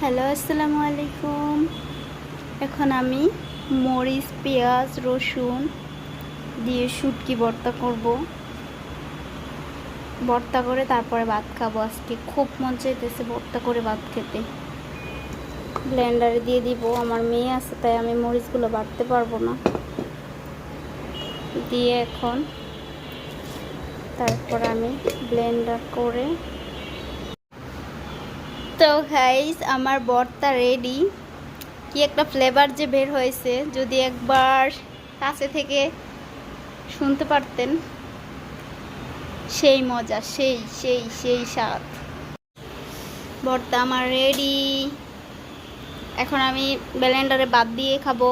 Hello, আসসালামু আলাইকুম। এখন আমি মরিচ, পেঁয়াজ, রসুন দিয়ে শুটকি ভর্তা করব। ভর্তা করে তারপরে ভাত খাবো। আজকে খুব মন চাইতেছে ভর্তা করে ভাত খেতে। ব্লেন্ডারে দিয়ে দিব। আমার মেয়ে আছে তাই আমি মরিচগুলো বাটতে পারবো না। দিয়ে এখন তারপর আমি ব্লেন্ডার করে, তো গাইস আমার ভর্তা রেডি। কি একটা ফ্লেভার যে বের হয়েছে, যদি একবার কাছে থেকে শুনতে পারতেন। সেই মজা, সেই সেই সেই স্বাদ। ভর্তা আমার রেডি। এখন আমি ব্লেন্ডারে বাদ দিয়ে খাবো।